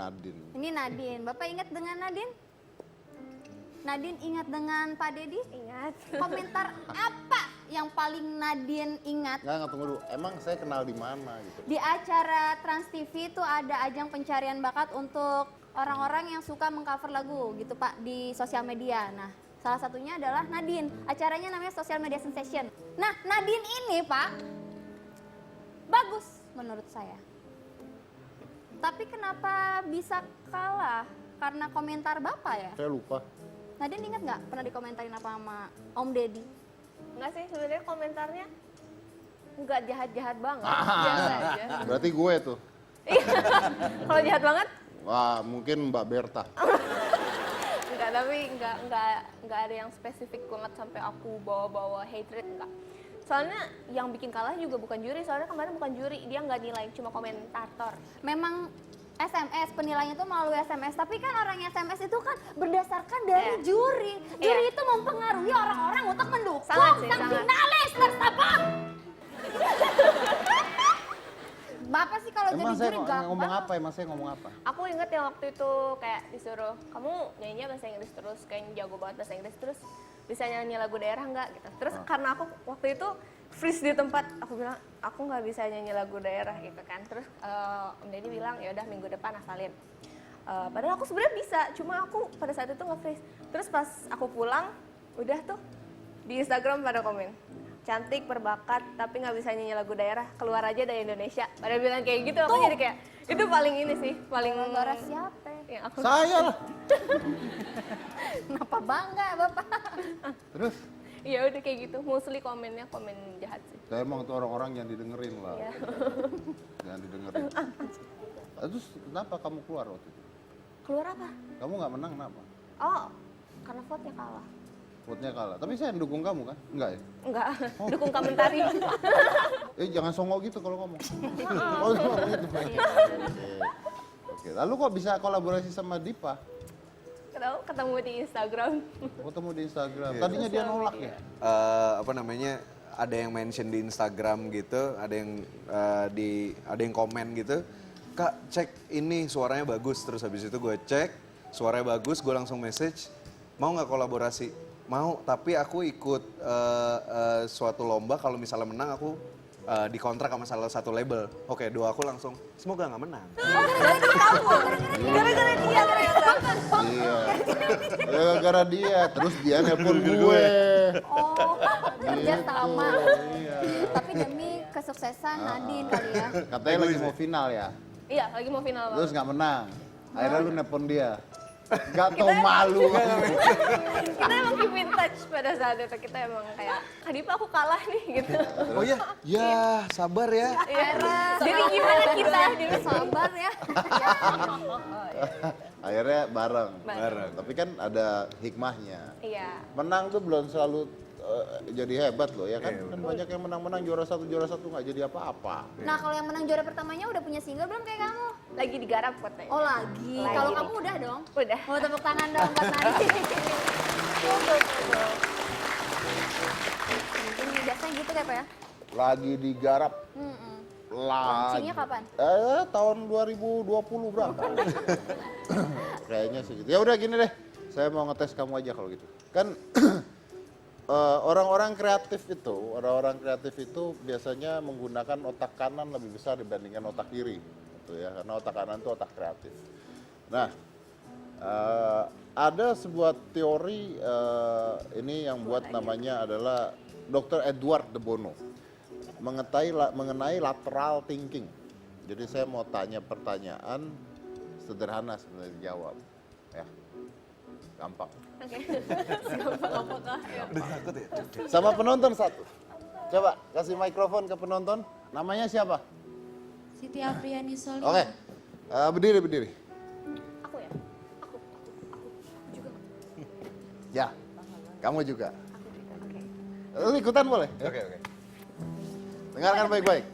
Nadine. Ini Nadine. Bapak ingat dengan Nadine? Nadine ingat dengan Pak Dedi? Ingat. Komentar apa yang paling Nadine ingat? Nggak, tunggu dulu. Emang saya kenal di mana gitu? Di acara Trans TV itu ada ajang pencarian bakat untuk orang-orang yang suka mengcover lagu gitu Pak di sosial media. Nah, salah satunya adalah Nadine. Acaranya namanya Social Media Sensation. Nah, Nadine ini Pak, bagus menurut saya. Tapi kenapa bisa kalah? Karena komentar Bapak ya? Saya lupa. Nadine ingat nggak pernah dikomentarin apa sama Om Deddy? Enggak sih, sebenarnya komentarnya enggak jahat-jahat banget. Biasa aja. Berarti gue tuh. Iya. Kalau jahat banget? Wah, mungkin Mbak Berta. Enggak, tapi enggak ada yang spesifik banget sampai aku bawa-bawa hatred, enggak. Soalnya yang bikin kalah juga bukan juri, soalnya kemarin bukan juri, dia nggak nilai, cuma komentator. Memang SMS, penilaiannya itu melalui SMS. Tapi kan orang SMS itu kan berdasarkan dari juri. Juri itu mempengaruhi orang-orang untuk mendukung Sangat sih, sang sangat. finalis tersebut. Bapak sih kalau jadi Emang saya juri gampang. ngomong apa? Emang saya ngomong apa? Aku inget yang waktu itu kayak disuruh, kamu nyanyinya bahasa Inggris terus, kayak jago banget bahasa Inggris terus, bisa nyanyi lagu daerah nggak gitu. Terus karena aku waktu itu freeze di tempat, aku bilang aku nggak bisa nyanyi lagu daerah gitu kan. Terus Om Deddy bilang ya udah minggu depan hafalin. Padahal aku sebenarnya bisa, cuma aku pada saat itu nge-freeze. Terus pas aku pulang, udah tuh di Instagram pada komen, cantik, berbakat, tapi nggak bisa nyanyi lagu daerah, keluar aja dari Indonesia. Pada bilang kayak gitu, aku jadi kayak itu paling ini sih, paling Gara-gara siapa? yang aku Saya lah. Kenapa bangga Bapak? Terus? ya udah kayak gitu, mostly komennya komen jahat sih. Saya emang tuh orang-orang yang didengerin lah. Iya. Yang didengerin. Terus kenapa kamu keluar waktu itu? Keluar apa? Kamu nggak menang kenapa? Oh, karena vote-nya kalah. Vote-nya kalah. Tapi saya yang dukung kamu kan? Enggak ya? Enggak, dukung komentari. Jangan songok gitu kalau ngomong. Oh, gitu. Oke. Lalu kok bisa kolaborasi sama Dipa? Ketemu di Instagram. Ketemu di Instagram. Tadinya dia nolak ya? Apa namanya, ada yang mention di Instagram gitu, ada yang komen gitu, Kak cek ini suaranya bagus, terus habis itu gue cek suaranya bagus, gue langsung message, mau nggak kolaborasi? Mau, tapi aku ikut suatu lomba, kalau misalnya menang aku dikontrak sama salah satu label. Oke, doa aku langsung semoga nggak menang. Gara-gara dia ternyata. Iya. Gara-gara dia, terus dia nelpon gue. Oh, kerja sama. Iya. Tapi demi kesuksesan Nadine kali ya. Katanya lagi mau final ya? Iya, lagi mau final banget. Terus nggak menang. Akhirnya lu nelpon dia. Gak tau malu. Kita emang keep in touch pada saat itu, kita emang kayak, Kak Dipa aku kalah nih gitu. Oh ya, ya sabar ya. Iya. Jadi gimana kita? Sabar ya. Akhirnya bareng. Bareng. Tapi kan ada hikmahnya. Iya. Menang tuh belum selalu jadi hebat loh ya kan. Kan banyak yang menang-menang juara satu nggak jadi apa-apa. Nah kalau yang menang juara pertamanya udah punya single belum kayak kamu? Lagi digarap katanya. Oh lagi. Kalau kamu udah dong? Udah. Mau tepuk tangan dong buat Nadine. Ini biasanya gitu kayak apa ya? Lagi digarap. Lagi. Launchingnya kapan? Tahun 2020 berapa? Kayaknya sih gitu. Ya udah gini deh. Saya mau ngetes kamu aja kalau gitu. Kan orang-orang kreatif itu biasanya menggunakan otak kanan lebih besar dibandingkan otak kiri, gitu ya. Karena otak kanan itu otak kreatif. Nah, ada sebuah teori ini yang buat namanya adalah Dr. Edward de Bono mengenai lateral thinking. Jadi saya mau tanya pertanyaan sederhana sebenarnya dijawab, ya, gampang. Oke. Apakah ya? Udah takut ya? Sama penonton satu. Coba kasih mikrofon ke penonton. Namanya siapa? Siti Apriani Solih. Oke. Berdiri. Aku ya? Aku juga. Ya. Kamu juga. Oke. Lu ikutan boleh? Oke. Dengarkan baik-baik.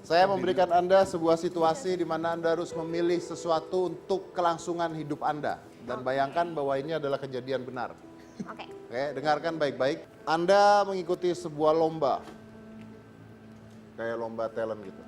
Saya memberikan Anda sebuah situasi di mana Anda harus memilih sesuatu untuk kelangsungan hidup Anda. Dan bayangkan bahwa ini adalah kejadian benar. Oke. Oke, dengarkan baik-baik. Anda mengikuti sebuah lomba. Kayak lomba talent gitu.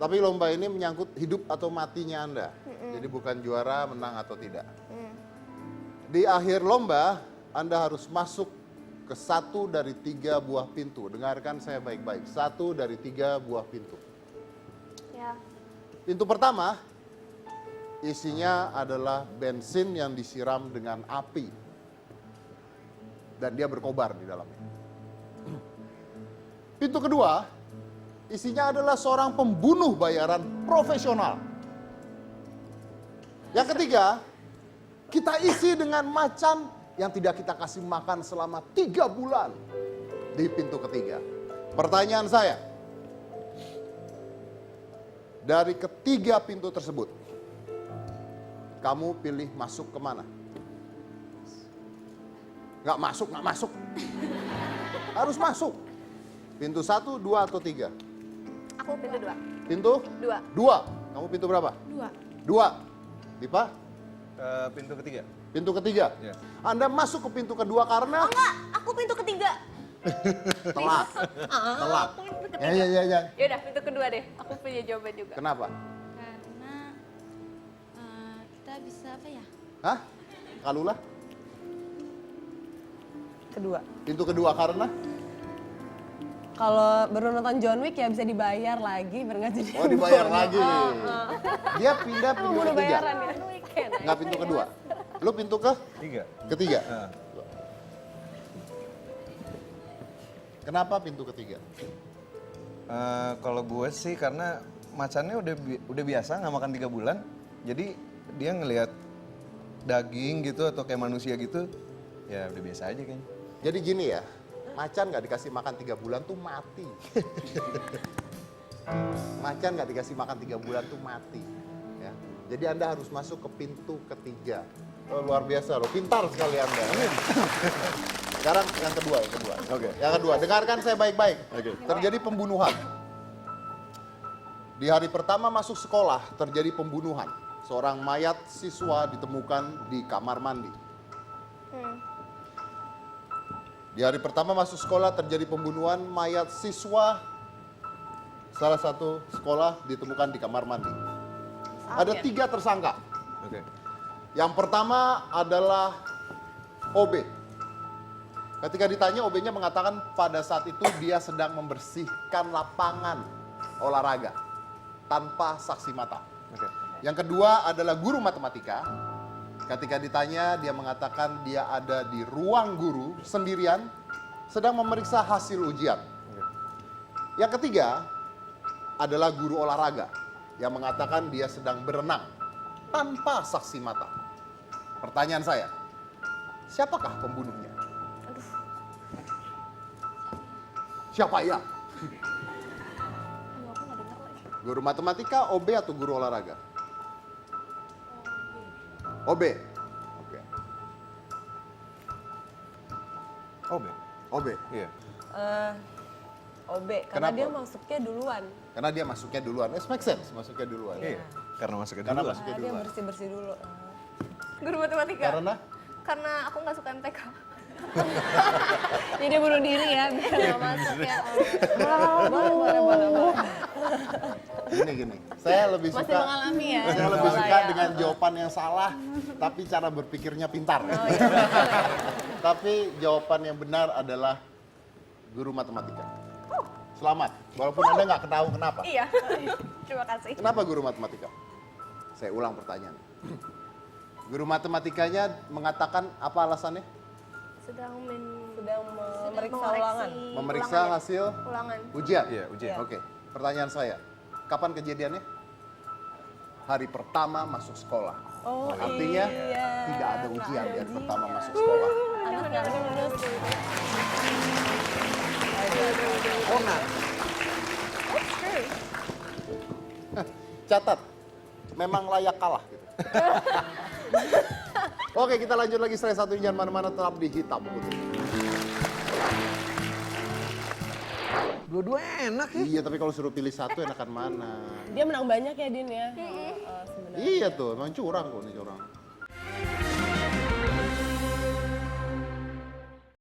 Tapi lomba ini menyangkut hidup atau matinya Anda. Jadi bukan juara, menang atau tidak. Di akhir lomba, Anda harus masuk ke 1 dari 3 buah pintu. Dengarkan saya baik-baik. 1 dari 3 buah pintu. Ya. Pintu pertama, isinya adalah bensin yang disiram dengan api. Dan dia berkobar di dalamnya. Pintu kedua, isinya adalah seorang pembunuh bayaran profesional. Yang ketiga, kita isi dengan macan yang tidak kita kasih makan selama 3 bulan. Di pintu ketiga. Pertanyaan saya, dari ketiga pintu tersebut, kamu pilih masuk kemana? Nggak masuk. Harus masuk. Pintu 1, 2, atau 3? Aku pintu 2. Pintu? 2. 2. Kamu pintu berapa? 2. 2. Dipa? Pintu ketiga. Pintu ketiga? Iya. Anda masuk ke pintu kedua karena? Enggak, aku pintu ketiga. Telat. Telat. Aku pintu ketiga. Ya. Ya udah, pintu kedua deh. Aku punya jawaban juga. Kenapa? Karena kita bisa apa ya? Hah? Kalulah? Kedua. Pintu kedua karena? Kalau baru nonton John Wick ya bisa dibayar lagi biar nggak jadi Oh, dibayar bunuh. lagi. Dia pindah pintu Bunuh ketiga. bayaran ya. Nggak pintu kedua. Lu pintu ke? Tiga. Ketiga. Nah, Kenapa pintu ketiga? kalau gue sih karena macannya udah biasa nggak makan 3 bulan, jadi dia ngelihat daging gitu atau kayak manusia gitu, ya udah biasa aja kayaknya. Jadi gini ya, macan nggak dikasih makan 3 bulan tuh mati. Macan nggak dikasih makan 3 bulan tuh mati. Ya. Jadi Anda harus masuk ke pintu ketiga. Oh, luar biasa loh, pintar sekali Anda. Sekarang yang kedua. Oke. Yang kedua, dengarkan saya baik-baik. Oke. Terjadi pembunuhan. Di hari pertama masuk sekolah terjadi pembunuhan. Seorang mayat siswa ditemukan di kamar mandi. Di hari pertama masuk sekolah terjadi pembunuhan, mayat siswa salah satu sekolah ditemukan di kamar mandi. Ada 3 tersangka. Oke. Yang pertama adalah OB. Ketika ditanya, OB-nya mengatakan pada saat itu dia sedang membersihkan lapangan olahraga tanpa saksi mata. Oke. Yang kedua adalah guru matematika. Ketika ditanya, dia mengatakan dia ada di ruang guru sendirian, sedang memeriksa hasil ujian. Yang ketiga adalah guru olahraga, yang mengatakan dia sedang berenang tanpa saksi mata. Pertanyaan saya, siapakah pembunuhnya? Siapa ya? Guru matematika, OB, atau guru olahraga? OB. Oke. OB. OB. Iya. OB karena Kenapa? dia masuknya duluan. Karena dia masuknya duluan. Make sense, masuknya duluan. Iya. Karena masuknya Karena duluan. masuknya Dia duluan. bersih-bersih dulu. Guru matematika. Karena aku nggak suka MTK. Jadi dia bunuh diri ya biar nggak masuk ya. Boleh. gini. Saya lebih Masih suka mengalami ya. saya lebih Sekolah suka ya. dengan jawaban yang salah, tapi cara berpikirnya pintar. iya. Tapi jawaban yang benar adalah guru matematika. Selamat, walaupun Anda nggak tahu kenapa. Iya. Terima kasih. Kenapa guru matematika? Saya ulang pertanyaan. Guru matematikanya mengatakan apa alasannya? Sedang Memeriksa ulangan. Memeriksa hasil ulangan. ujian? Iya, ujian. Oke, pertanyaan saya. Kapan kejadiannya? Hari pertama masuk sekolah. Oh, Artinya iya. tidak ada ujian di hari pertama masuk sekolah. Anak yang lulus. Oh, nah. Catat, memang layak kalah. Gitu. Oke, kita lanjut lagi. Slide 1, jangan mana-mana, tetap di Hitam Putih. Dua-dua enak ya. Iya, tapi kalau suruh pilih satu enakan mana? Dia menang banyak ya Din ya. Sebenarnya. Iya tuh, emang curang kok nih curang.